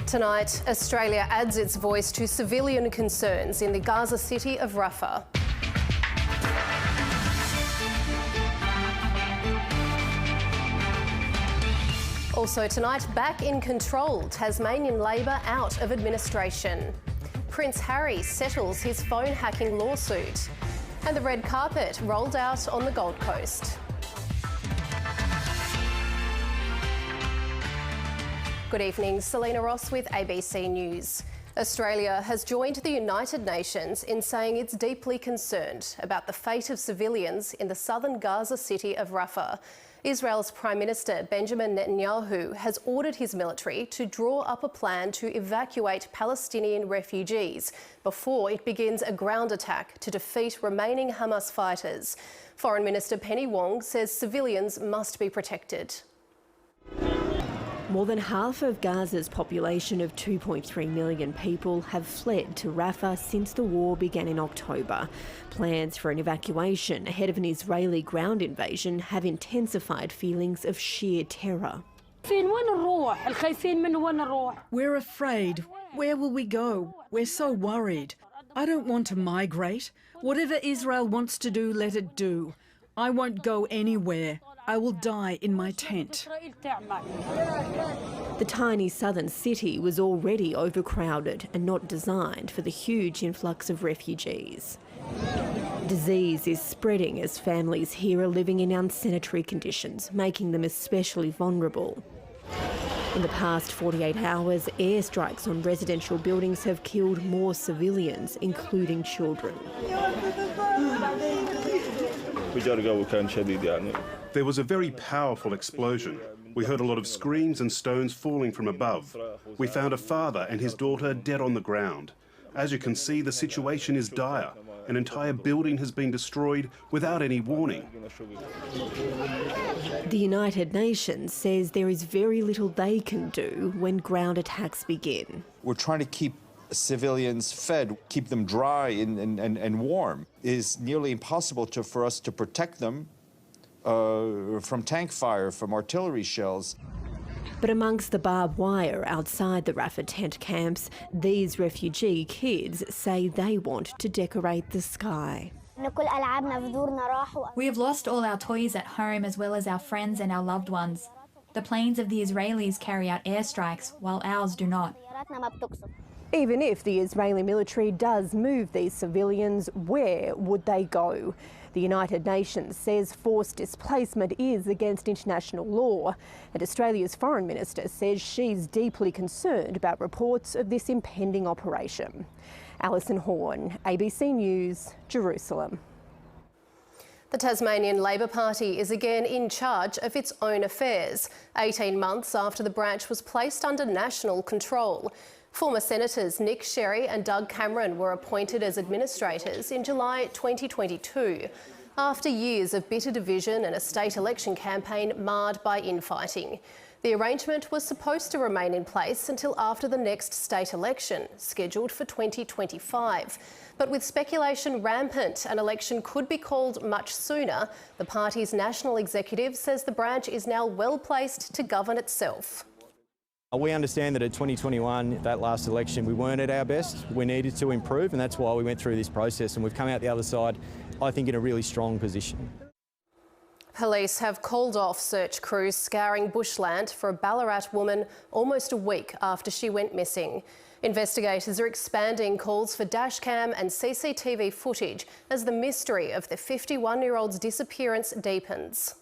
Tonight, Australia adds its voice to civilian concerns in the Gaza city of Rafah. Also tonight, back in control, Tasmanian Labor out of administration. Prince Harry settles his phone hacking lawsuit. And the red carpet rolled out on the Gold Coast. Good evening, Selina Ross with ABC News. Australia has joined the United Nations in saying it's deeply concerned about the fate of civilians in the southern Gaza city of Rafah. Israel's Prime Minister Benjamin Netanyahu has ordered his military to draw up a plan to evacuate Palestinian refugees before it begins a ground attack to defeat remaining Hamas fighters. Foreign Minister Penny Wong says civilians must be protected. More than half of Gaza's population of 2.3 million people have fled to Rafah since the war began in October. Plans for an evacuation ahead of an Israeli ground invasion have intensified feelings of sheer terror. We're afraid. Where will we go? We're so worried. I don't want to migrate. Whatever Israel wants to do, let it do. I won't go anywhere. I will die in my tent. The tiny southern city was already overcrowded and not designed for the huge influx of refugees. Disease is spreading as families here are living in unsanitary conditions, making them especially vulnerable. In the past 48 hours, airstrikes on residential buildings have killed more civilians, including children. There was a very powerful explosion. We heard a lot of screams and stones falling from above. We found a father and his daughter dead on the ground. As you can see, the situation is dire. An entire building has been destroyed without any warning. The United Nations says there is very little they can do when ground attacks begin. We're trying to keep civilians fed, keep them dry and warm. It is nearly impossible for us to protect them from tank fire, from artillery shells. But amongst the barbed wire outside the Rafah tent camps, these refugee kids say they want to decorate the sky. We have lost all our toys at home as well as our friends and our loved ones. The planes of the Israelis carry out airstrikes while ours do not. Even if the Israeli military does move these civilians, where would they go? The United Nations says forced displacement is against international law, and Australia's Foreign Minister says she's deeply concerned about reports of this impending operation. Alison Horn, ABC News, Jerusalem. The Tasmanian Labor Party is again in charge of its own affairs, 18 months after the branch was placed under national control. Former Senators Nick Sherry and Doug Cameron were appointed as administrators in July 2022, after years of bitter division and a state election campaign marred by infighting. The arrangement was supposed to remain in place until after the next state election, scheduled for 2025. But with speculation rampant, an election could be called much sooner. The party's national executive says the branch is now well placed to govern itself. We understand that at 2021, that last election, we weren't at our best. We needed to improve, and that's why we went through this process, and we've come out the other side, I think, in a really strong position. Police have called off search crews scouring bushland for a Ballarat woman almost a week after she went missing. Investigators are expanding calls for dashcam and CCTV footage as the mystery of the 51-year-old's disappearance deepens.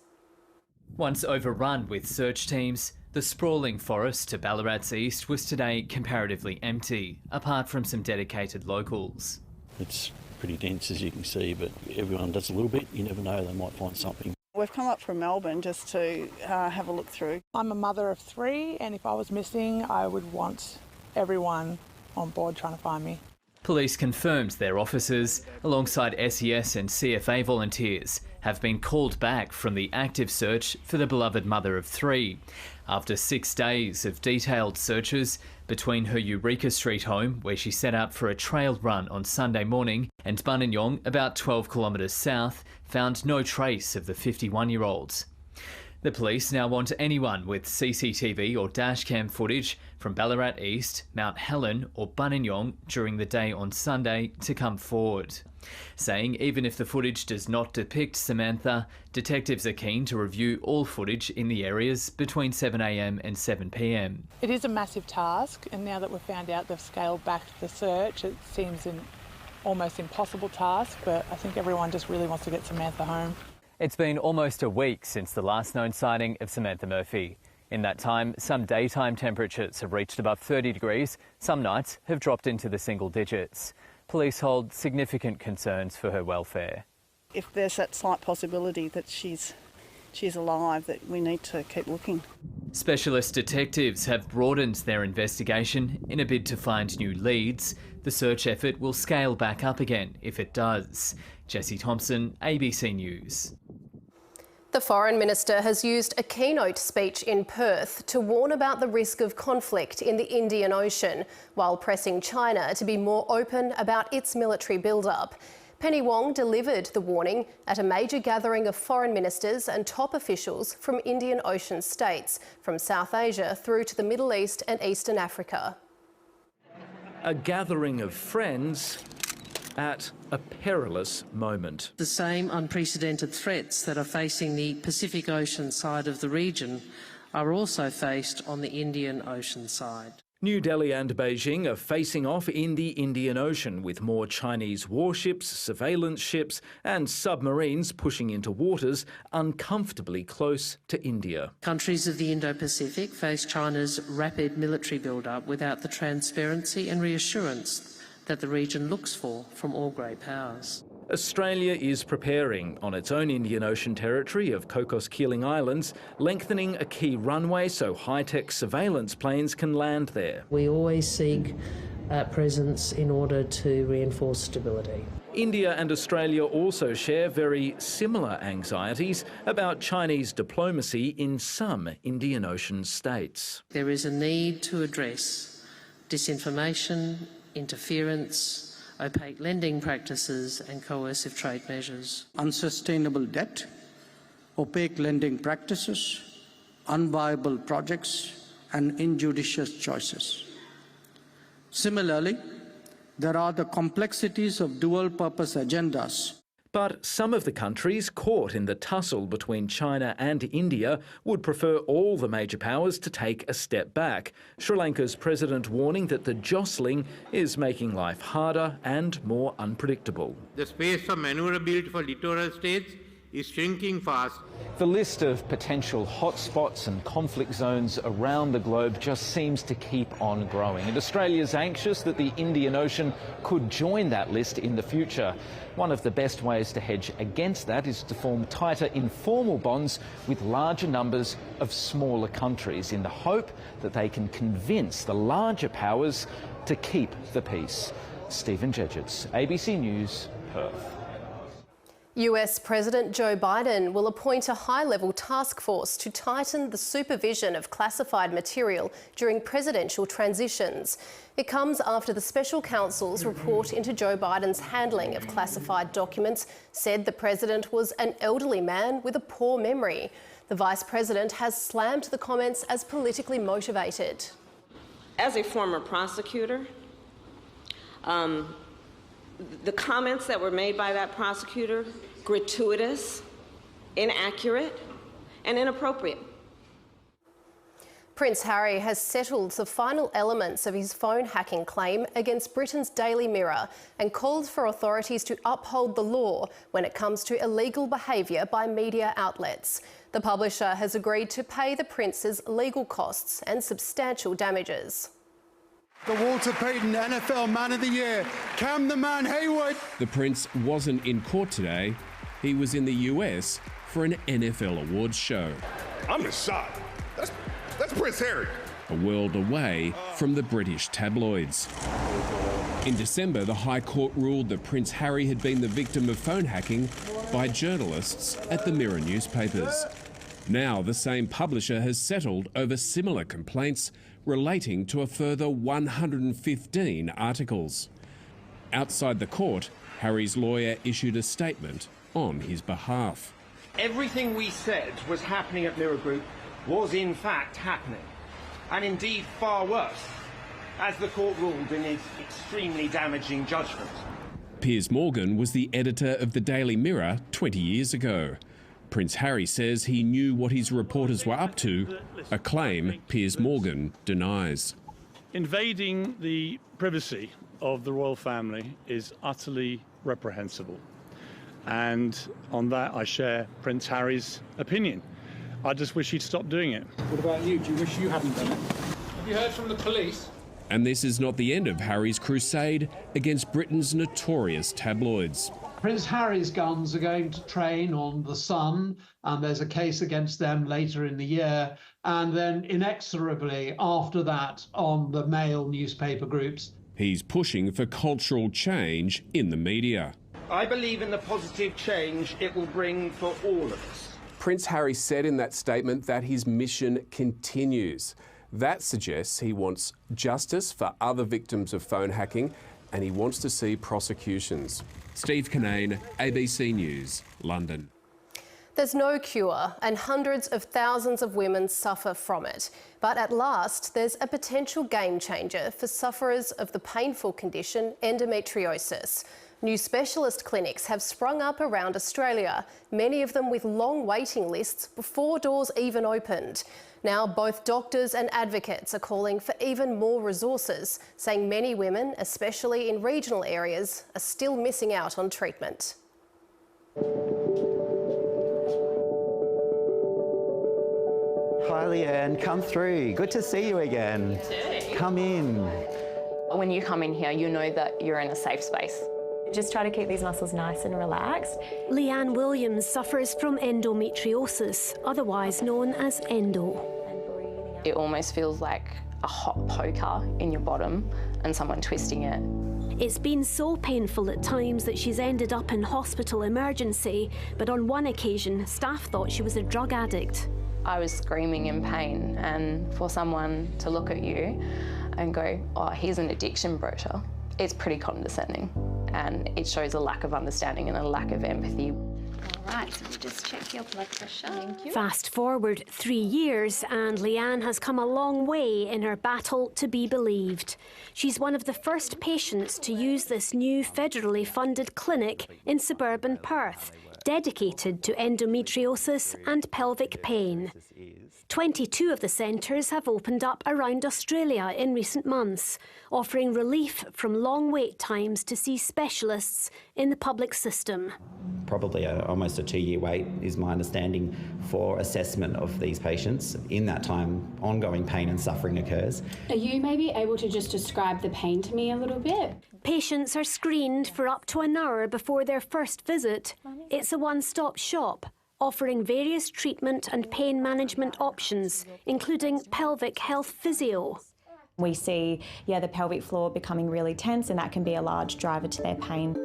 Once overrun with search teams, the sprawling forest to Ballarat's east was today comparatively empty, apart from some dedicated locals. It's pretty dense, as you can see, but everyone does a little bit. You never know, they might find something. We've come up from Melbourne just to have a look through. I'm a mother of 3, and if I was missing, I would want everyone on board trying to find me. Police confirmed their officers, alongside SES and CFA volunteers, have been called back from the active search for the beloved mother of 3. After 6 days of detailed searches between her Eureka Street home, where she set out for a trail run on Sunday morning, and Buninyong, about 12 kilometres south, found no trace of the 51-year-olds. The police now want anyone with CCTV or dashcam footage from Ballarat East, Mount Helen or Buninyong during the day on Sunday to come forward, saying even if the footage does not depict Samantha, detectives are keen to review all footage in the areas between 7 a.m. and 7 p.m. It is a massive task, and now that we've found out they've scaled back the search, it seems an almost impossible task, but I think everyone just really wants to get Samantha home. It's been almost a week since the last known sighting of Samantha Murphy. In that time, some daytime temperatures have reached above 30 degrees. Some nights have dropped into the single digits. Police hold significant concerns for her welfare. If there's that slight possibility that she's alive, that we need to keep looking. Specialist detectives have broadened their investigation in a bid to find new leads. The search effort will scale back up again if it does. Jessie Thompson, ABC News. The Foreign Minister has used a keynote speech in Perth to warn about the risk of conflict in the Indian Ocean, while pressing China to be more open about its military build-up. Penny Wong delivered the warning at a major gathering of foreign ministers and top officials from Indian Ocean states, from South Asia through to the Middle East and Eastern Africa. A gathering of friends at a perilous moment. The same unprecedented threats that are facing the Pacific Ocean side of the region are also faced on the Indian Ocean side. New Delhi and Beijing are facing off in the Indian Ocean, with more Chinese warships, surveillance ships and submarines pushing into waters uncomfortably close to India. Countries of the Indo-Pacific face China's rapid military build-up without the transparency and reassurance that the region looks for from all great powers. Australia is preparing on its own Indian Ocean territory of Cocos-Keeling Islands, lengthening a key runway so high-tech surveillance planes can land there. We always seek presence in order to reinforce stability. India and Australia also share very similar anxieties about Chinese diplomacy in some Indian Ocean states. There is a need to address disinformation, interference, opaque lending practices and coercive trade measures. Unsustainable debt, opaque lending practices, unviable projects and injudicious choices. Similarly, there are the complexities of dual-purpose agendas. But some of the countries caught in the tussle between China and India would prefer all the major powers to take a step back. Sri Lanka's president warning that the jostling is making life harder and more unpredictable. The space for manoeuvrability for littoral states is shrinking fast. The list of potential hotspots and conflict zones around the globe just seems to keep on growing. And Australia's anxious that the Indian Ocean could join that list in the future. One of the best ways to hedge against that is to form tighter informal bonds with larger numbers of smaller countries in the hope that they can convince the larger powers to keep the peace. Stephen Jedgetts, ABC News, Perth. US President Joe Biden will appoint a high-level task force to tighten the supervision of classified material during presidential transitions. It comes after the special counsel's report into Joe Biden's handling of classified documents said the president was an elderly man with a poor memory. The vice president has slammed the comments as politically motivated. As a former prosecutor, the comments that were made by that prosecutor, gratuitous, inaccurate, and inappropriate. Prince Harry has settled the final elements of his phone hacking claim against Britain's Daily Mirror and called for authorities to uphold the law when it comes to illegal behaviour by media outlets. The publisher has agreed to pay the Prince's legal costs and substantial damages. The Walter Payton NFL Man of the Year, Cam the Man Hayward. The Prince wasn't in court today. He was in the US for an NFL awards show. I'm in shock. That's Prince Harry. A world away from the British tabloids. In December, the High Court ruled that Prince Harry had been the victim of phone hacking by journalists at the Mirror newspapers. Now, the same publisher has settled over similar complaints relating to a further 115 articles. Outside the court, Harry's lawyer issued a statement on his behalf. Everything we said was happening at Mirror Group was in fact happening, and indeed far worse, as the court ruled in its extremely damaging judgment. Piers Morgan was the editor of the Daily Mirror 20 years ago. Prince Harry says he knew what his reporters were up to, a claim Piers Morgan denies. Invading the privacy of the royal family is utterly reprehensible. And on that, I share Prince Harry's opinion. I just wish he'd stop doing it. What about you? Do you wish you hadn't done it? Have you heard from the police? And this is not the end of Harry's crusade against Britain's notorious tabloids. Prince Harry's guns are going to train on The Sun, and there's a case against them later in the year, and then inexorably after that on the Mail newspaper groups. He's pushing for cultural change in the media. I believe in the positive change it will bring for all of us. Prince Harry said in that statement that his mission continues. That suggests he wants justice for other victims of phone hacking, and he wants to see prosecutions. Steve Kinane, ABC News, London. There's no cure, and hundreds of thousands of women suffer from it. But at last, there's a potential game changer for sufferers of the painful condition endometriosis. New specialist clinics have sprung up around Australia, many of them with long waiting lists before doors even opened. Now, both doctors and advocates are calling for even more resources, saying many women, especially in regional areas, are still missing out on treatment. Hi Leanne, come through. Good to see you again. Come in. When you come in here, you know that you're in a safe space. Just try to keep these muscles nice and relaxed. Leanne Williams suffers from endometriosis, otherwise known as endo. It almost feels like a hot poker in your bottom and someone twisting it. It's been so painful at times that she's ended up in hospital emergency, but on one occasion, staff thought she was a drug addict. I was screaming in pain, and for someone to look at you and go, oh, here's an addiction brochure, it's pretty condescending, and it shows a lack of understanding and a lack of empathy. All right, so we'll just check your blood pressure. Thank you. Fast forward 3 years and Leanne has come a long way in her battle to be believed. She's one of the first patients to use this new federally funded clinic in suburban Perth, dedicated to endometriosis and pelvic pain. 22 of the centres have opened up around Australia in recent months, offering relief from long wait times to see specialists in the public system. Probably almost a 2-year wait is my understanding for assessment of these patients. In that time, ongoing pain and suffering occurs. Are you maybe able to just describe the pain to me a little bit? Patients are screened for up to an hour before their first visit. It's a one-stop shop, offering various treatment and pain management options, including pelvic health physio. We see, the pelvic floor becoming really tense, and that can be a large driver to their pain.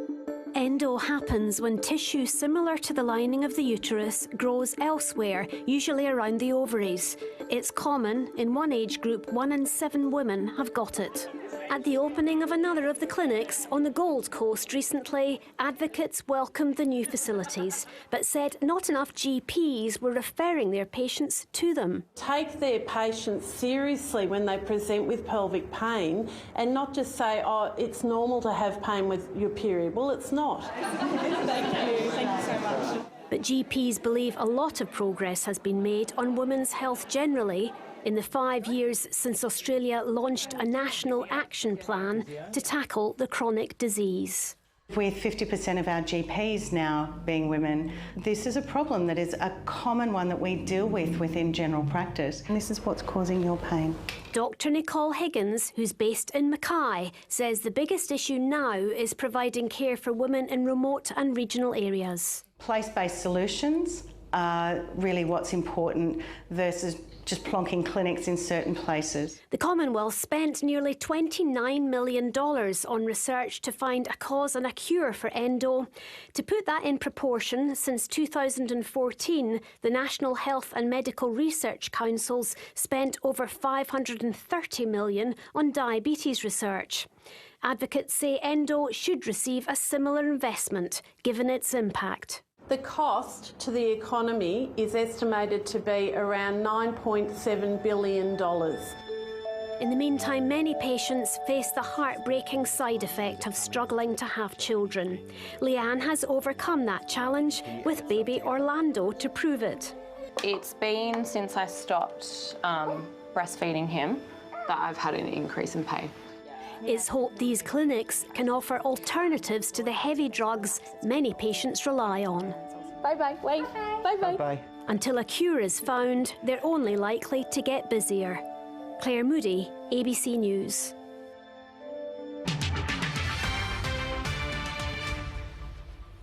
Endo happens when tissue similar to the lining of the uterus grows elsewhere, usually around the ovaries. It's common. In one age group, 1 in 7 women have got it. At the opening of another of the clinics on the Gold Coast recently, advocates welcomed the new facilities, but said not enough GPs were referring their patients to them. Take their patients seriously when they present with pelvic pain and not just say, oh, it's normal to have pain with your period. Well, it's not. Thank you so much. But GPs believe a lot of progress has been made on women's health generally in the 5 years since Australia launched a national action plan to tackle the chronic disease. With 50% of our GPs now being women, this is a problem that is a common one that we deal with within general practice. And this is what's causing your pain. Dr Nicole Higgins, who's based in Mackay, says the biggest issue now is providing care for women in remote and regional areas. Place-based solutions are really what's important versus just plonking clinics in certain places. The Commonwealth spent nearly $29 million on research to find a cause and a cure for endo. To put that in proportion, since 2014, the National Health and Medical Research Councils spent over $530 million on diabetes research. Advocates say endo should receive a similar investment, given its impact. The cost to the economy is estimated to be around $9.7 billion. In the meantime, many patients face the heartbreaking side effect of struggling to have children. Leanne has overcome that challenge with baby Orlando to prove it. It's been since I stopped breastfeeding him that I've had an increase in pain. It's hoped these clinics can offer alternatives to the heavy drugs many patients rely on. Bye-bye, wave, bye-bye. Bye. Until a cure is found, they're only likely to get busier. Claire Moody, ABC News.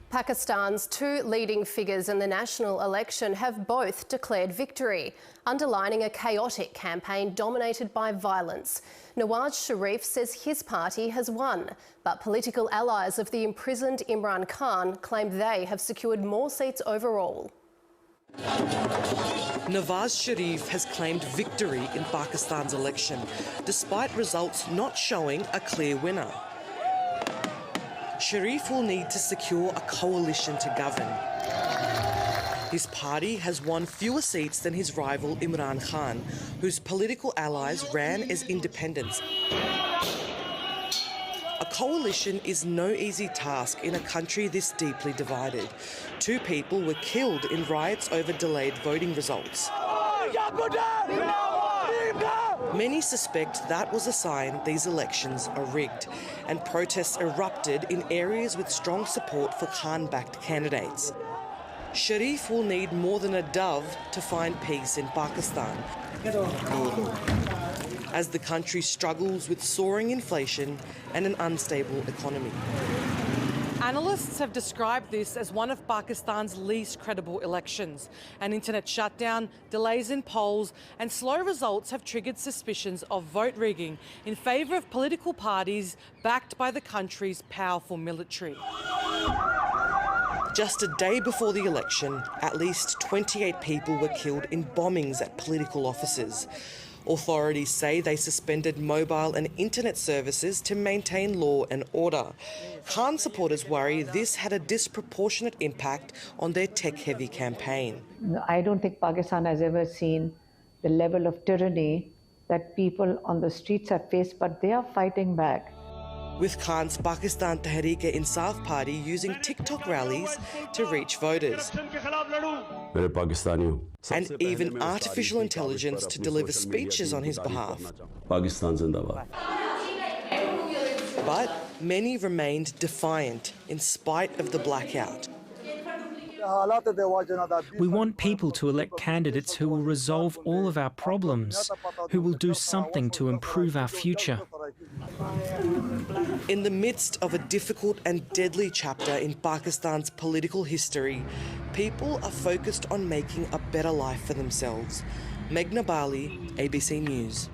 Pakistan's two leading figures in the national election have both declared victory, underlining a chaotic campaign dominated by violence. Nawaz Sharif says his party has won, but political allies of the imprisoned Imran Khan claim they have secured more seats overall. Nawaz Sharif has claimed victory in Pakistan's election, despite results not showing a clear winner. Sharif will need to secure a coalition to govern. His party has won fewer seats than his rival Imran Khan, whose political allies ran as independents. A coalition is no easy task in a country this deeply divided. 2 people were killed in riots over delayed voting results. Many suspect that was a sign these elections are rigged, and protests erupted in areas with strong support for Khan-backed candidates. Sharif will need more than a dove to find peace in Pakistan, as the country struggles with soaring inflation and an unstable economy. Analysts have described this as one of Pakistan's least credible elections. An internet shutdown, delays in polls and slow results have triggered suspicions of vote rigging in favour of political parties backed by the country's powerful military. Just a day before the election, at least 28 people were killed in bombings at political offices. Authorities say they suspended mobile and internet services to maintain law and order. Khan supporters worry this had a disproportionate impact on their tech-heavy campaign. I don't think Pakistan has ever seen the level of tyranny that people on the streets have faced, but they are fighting back. With Khan's Pakistan Tehreek-e-Insaf party using TikTok rallies to reach voters. And even artificial intelligence to deliver speeches on his behalf. But many remained defiant in spite of the blackout. We want people to elect candidates who will resolve all of our problems, who will do something to improve our future. In the midst of a difficult and deadly chapter in Pakistan's political history, people are focused on making a better life for themselves. Meghna Bali, ABC News.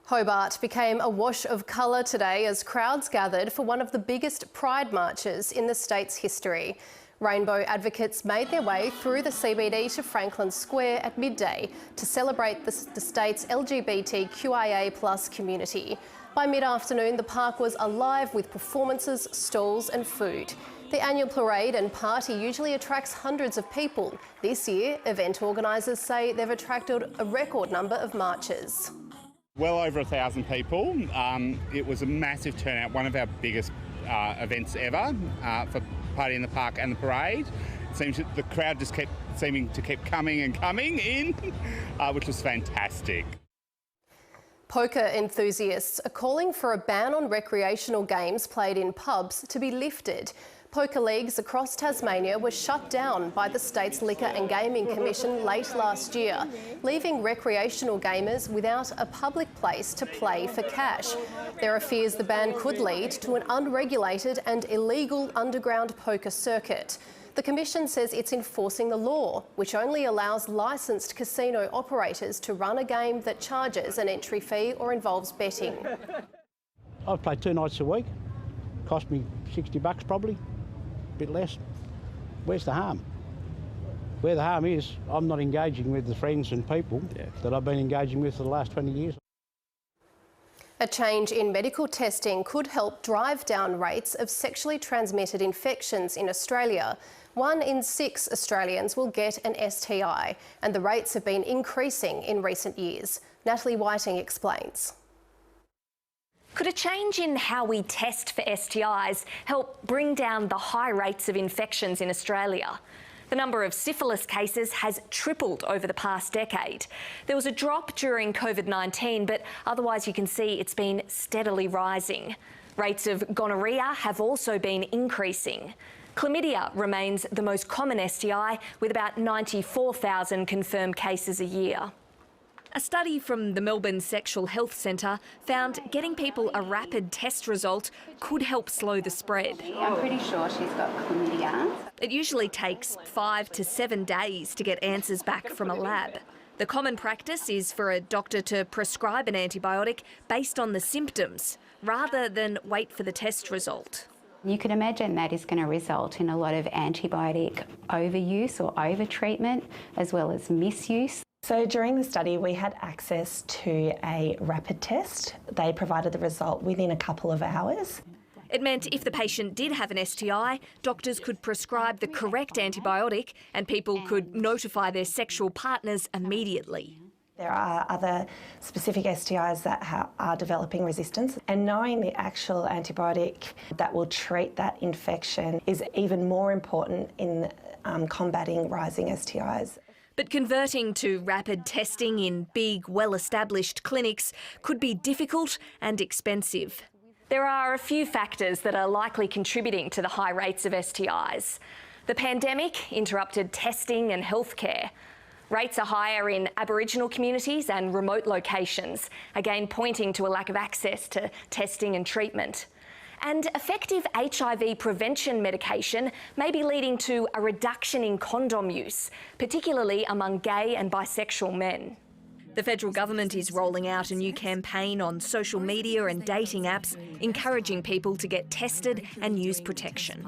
Hobart became a wash of colour today as crowds gathered for one of the biggest pride marches in the state's history. Rainbow advocates made their way through the CBD to Franklin Square at midday to celebrate the state's LGBTQIA+ community. By mid-afternoon, the park was alive with performances, stalls and food. The annual parade and party usually attracts hundreds of people. This year, event organisers say they've attracted a record number of marchers. Well over 1,000 people. It was a massive turnout, one of our biggest events ever for Party in the Park and the parade. It seems that the crowd just kept seeming to keep coming and coming in, which was fantastic. Poker enthusiasts are calling for a ban on recreational games played in pubs to be lifted. Poker leagues across Tasmania were shut down by the state's Liquor and Gaming Commission late last year, leaving recreational gamers without a public place to play for cash. There are fears the ban could lead to an unregulated and illegal underground poker circuit. The Commission says it's enforcing the law, which only allows licensed casino operators to run a game that charges an entry fee or involves betting. I've played 2 nights a week. Cost me $60 probably. Bit less. Where's the harm? Where the harm is, I'm not engaging with the friends and people that I've been engaging with for the last 20 years. A change in medical testing could help drive down rates of sexually transmitted infections in Australia. 1 in 6 Australians will get an STI, and the rates have been increasing in recent years. Natalie Whiting explains. Could a change in how we test for STIs help bring down the high rates of infections in Australia? The number of syphilis cases has tripled over the past decade. There was a drop during COVID-19, but otherwise you can see it's been steadily rising. Rates of gonorrhea have also been increasing. Chlamydia remains the most common STI, with about 94,000 confirmed cases a year. A study from the Melbourne Sexual Health Centre found getting people a rapid test result could help slow the spread. I'm pretty sure she's got chlamydia. It usually takes 5 to 7 days to get answers back from a lab. The common practice is for a doctor to prescribe an antibiotic based on the symptoms, rather than wait for the test result. You can imagine that is going to result in a lot of antibiotic overuse or overtreatment, as well as misuse. So during the study, we had access to a rapid test. They provided the result within a couple of hours. It meant if the patient did have an STI, doctors could prescribe the correct antibiotic and people could notify their sexual partners immediately. There are other specific STIs that are developing resistance, and knowing the actual antibiotic that will treat that infection is even more important in combating rising STIs. But converting to rapid testing in big, well-established clinics could be difficult and expensive. There are a few factors that are likely contributing to the high rates of STIs. The pandemic interrupted testing and healthcare. Rates are higher in Aboriginal communities and remote locations, again pointing to a lack of access to testing and treatment. And effective HIV prevention medication may be leading to a reduction in condom use, particularly among gay and bisexual men. The federal government is rolling out a new campaign on social media and dating apps, encouraging people to get tested and use protection.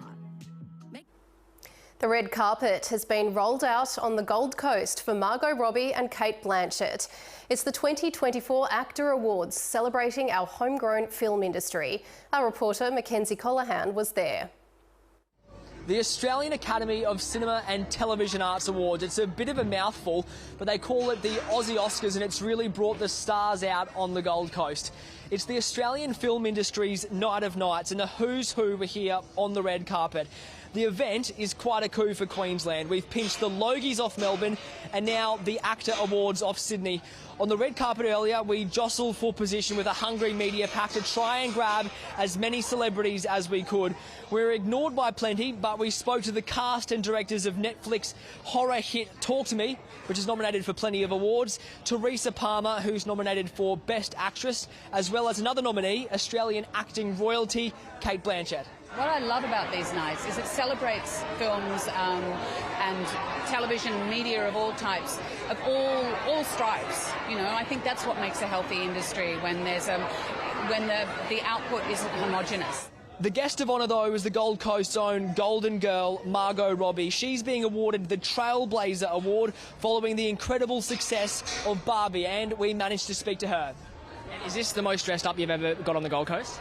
The red carpet has been rolled out on the Gold Coast for Margot Robbie and Cate Blanchett. It's the 2024 ACTA Awards, celebrating our homegrown film industry. Our reporter Mackenzie Colohan was there. The Australian Academy of Cinema and Television Arts Awards. It's a bit of a mouthful, but they call it the Aussie Oscars, and it's really brought the stars out on the Gold Coast. It's the Australian film industry's night of nights, and the who's who were here on the red carpet. The event is quite a coup for Queensland. We've pinched the Logies off Melbourne and now the ACTA Awards off Sydney. On the red carpet earlier, we jostled for position with a hungry media pack to try and grab as many celebrities as we could. We were ignored by plenty, but we spoke to the cast and directors of Netflix horror hit Talk to Me, which is nominated for plenty of awards, Teresa Palmer, who's nominated for Best Actress, as well as another nominee, Australian acting royalty, Cate Blanchett. What I love about these nights is it celebrates films and television media of all types, of all stripes. You know, I think that's what makes a healthy industry, when there's when the output isn't homogenous. The guest of honour, though, is the Gold Coast's own Golden Girl, Margot Robbie. She's being awarded the Trailblazer Award following the incredible success of Barbie, and we managed to speak to her. Is this the most dressed up you've ever got on the Gold Coast?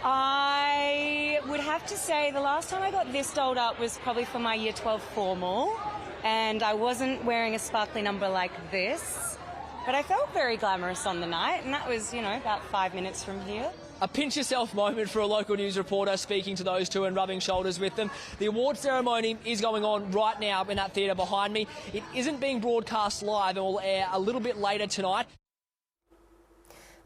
I would have to say the last time I got this dolled up was probably for my Year 12 formal, and I wasn't wearing a sparkly number like this, but I felt very glamorous on the night, and that was, you know, about 5 minutes from here. A pinch yourself moment for a local news reporter speaking to those two and rubbing shoulders with them. The award ceremony is going on right now in that theatre behind me. It isn't being broadcast live and will air a little bit later tonight.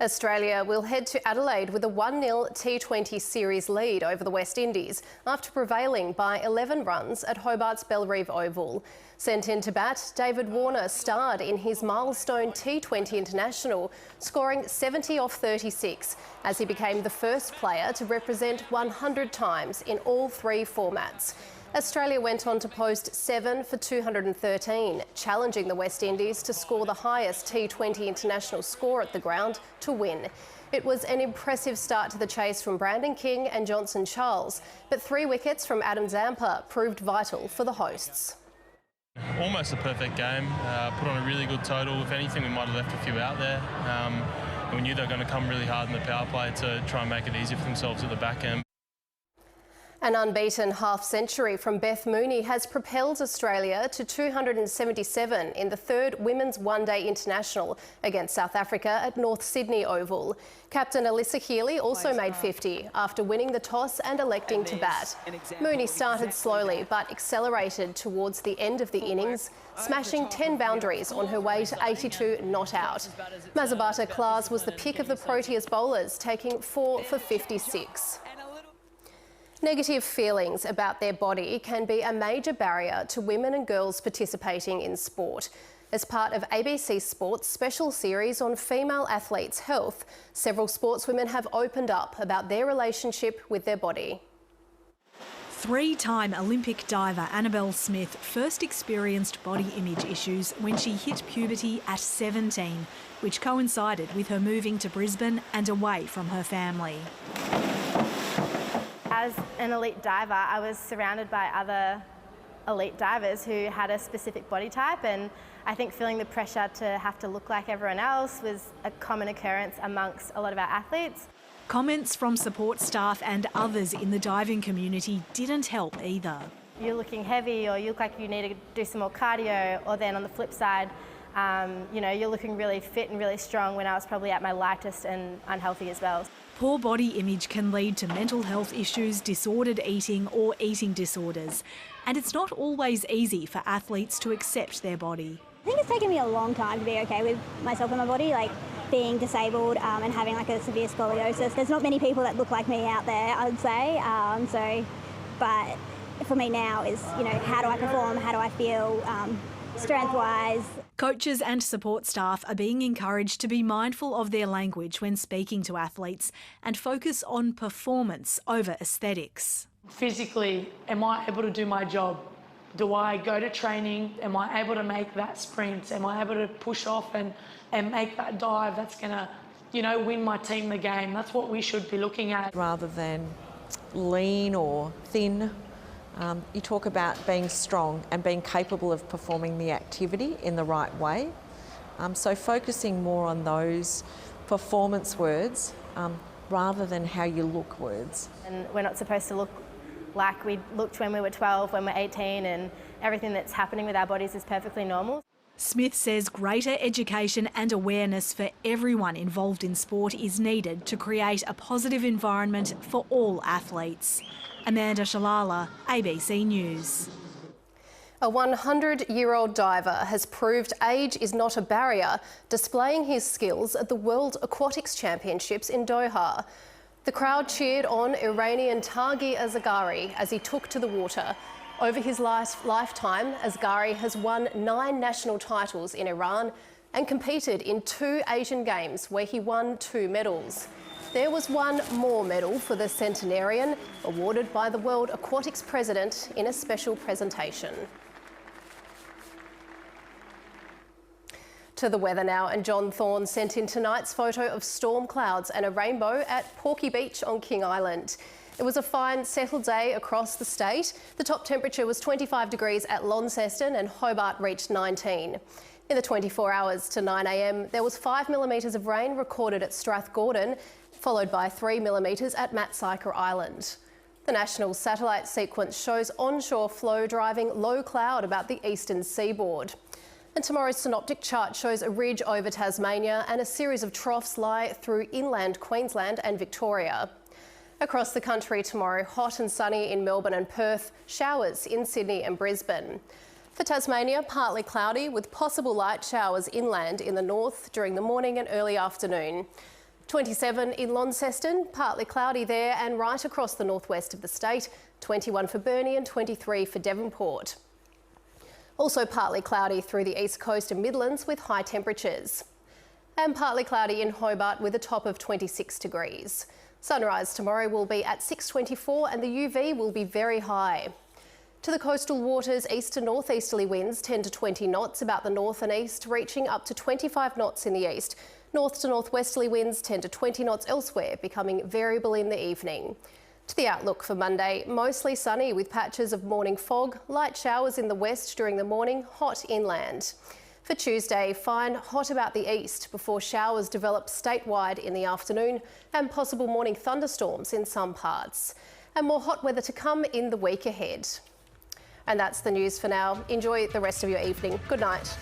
Australia will head to Adelaide with a 1-0 T20 series lead over the West Indies after prevailing by 11 runs at Hobart's Bellerive Oval. Sent in to bat, David Warner starred in his milestone T20 international, scoring 70 off 36 as he became the first player to represent 100 times in all 3 formats. Australia went on to post 7 for 213, challenging the West Indies to score the highest T20 international score at the ground to win. It was an impressive start to the chase from Brandon King and Johnson Charles, but 3 wickets from Adam Zampa proved vital for the hosts. Almost a perfect game, put on a really good total. If anything, we might have left a few out there. We knew they were going to come really hard in the power play to try and make it easy for themselves at the back end. An unbeaten half-century from Beth Mooney has propelled Australia to 277 in the third Women's One-Day International against South Africa at North Sydney Oval. Captain Alyssa Healy also made 50 after winning the toss and electing to bat. Mooney started slowly but accelerated towards the end of the innings, smashing 10 boundaries on her way to 82 not out. Mazabata Klaas was the pick of the Proteas bowlers, taking 4 for 56. Negative feelings about their body can be a major barrier to women and girls participating in sport. As part of ABC Sport's special series on female athletes' health, several sportswomen have opened up about their relationship with their body. Three-time Olympic diver Annabelle Smith first experienced body image issues when she hit puberty at 17, which coincided with her moving to Brisbane and away from her family. As an elite diver, I was surrounded by other elite divers who had a specific body type, and I think feeling the pressure to have to look like everyone else was a common occurrence amongst a lot of our athletes. Comments from support staff and others in the diving community didn't help either. You're looking heavy, or you look like you need to do some more cardio, or then on the flip side, you're looking really fit and really strong when I was probably at my lightest and unhealthy as well. Poor body image can lead to mental health issues, disordered eating or eating disorders. And it's not always easy for athletes to accept their body. I think it's taken me a long time to be okay with myself and my body, like being disabled and having like a severe scoliosis. There's not many people that look like me out there, I'd say. But for me now is, how do I perform? How do I feel strength-wise? Coaches and support staff are being encouraged to be mindful of their language when speaking to athletes and focus on performance over aesthetics. Physically, am I able to do my job? Do I go to training? Am I able to make that sprint? Am I able to push off and make that dive that's going to, win my team the game? That's what we should be looking at. Rather than lean or thin, you talk about being strong and being capable of performing the activity in the right way. So focusing more on those performance words rather than how you look words. And we're not supposed to look like we looked when we were 12, when we're 18, and everything that's happening with our bodies is perfectly normal. Smith says greater education and awareness for everyone involved in sport is needed to create a positive environment for all athletes. Amanda Shalala, ABC News. A 100-year-old diver has proved age is not a barrier, displaying his skills at the World Aquatics Championships in Doha. The crowd cheered on Iranian Taghi Azagari as he took to the water. Over his lifetime, Azagari has won 9 national titles in Iran and competed in 2 Asian Games where he won 2 medals. There was one more medal for the centenarian, awarded by the World Aquatics President in a special presentation. To the weather now, and John Thorne sent in tonight's photo of storm clouds and a rainbow at Porky Beach on King Island. It was a fine, settled day across the state. The top temperature was 25 degrees at Launceston and Hobart reached 19. In the 24 hours to 9 a.m, there was 5 millimetres of rain recorded at Strathgordon, followed by 3 millimetres at Matsyker Island. The national satellite sequence shows onshore flow driving low cloud about the eastern seaboard. And tomorrow's synoptic chart shows a ridge over Tasmania and a series of troughs lie through inland Queensland and Victoria. Across the country tomorrow, hot and sunny in Melbourne and Perth, showers in Sydney and Brisbane. For Tasmania, partly cloudy with possible light showers inland in the north during the morning and early afternoon. 27 in Launceston, partly cloudy there and right across the northwest of the state. 21 for Burnie and 23 for Devonport. Also partly cloudy through the east coast and Midlands with high temperatures. And partly cloudy in Hobart with a top of 26 degrees. Sunrise tomorrow will be at 6:24 and the UV will be very high. To the coastal waters, east to northeasterly winds 10 to 20 knots about the north and east, reaching up to 25 knots in the east. North to northwesterly winds 10 to 20 knots elsewhere, becoming variable in the evening. To the outlook for Monday, mostly sunny with patches of morning fog, light showers in the west during the morning, hot inland. For Tuesday, fine, hot about the east before showers develop statewide in the afternoon and possible morning thunderstorms in some parts. and more hot weather to come in the week ahead. And that's the news for now. Enjoy the rest of your evening. Good night.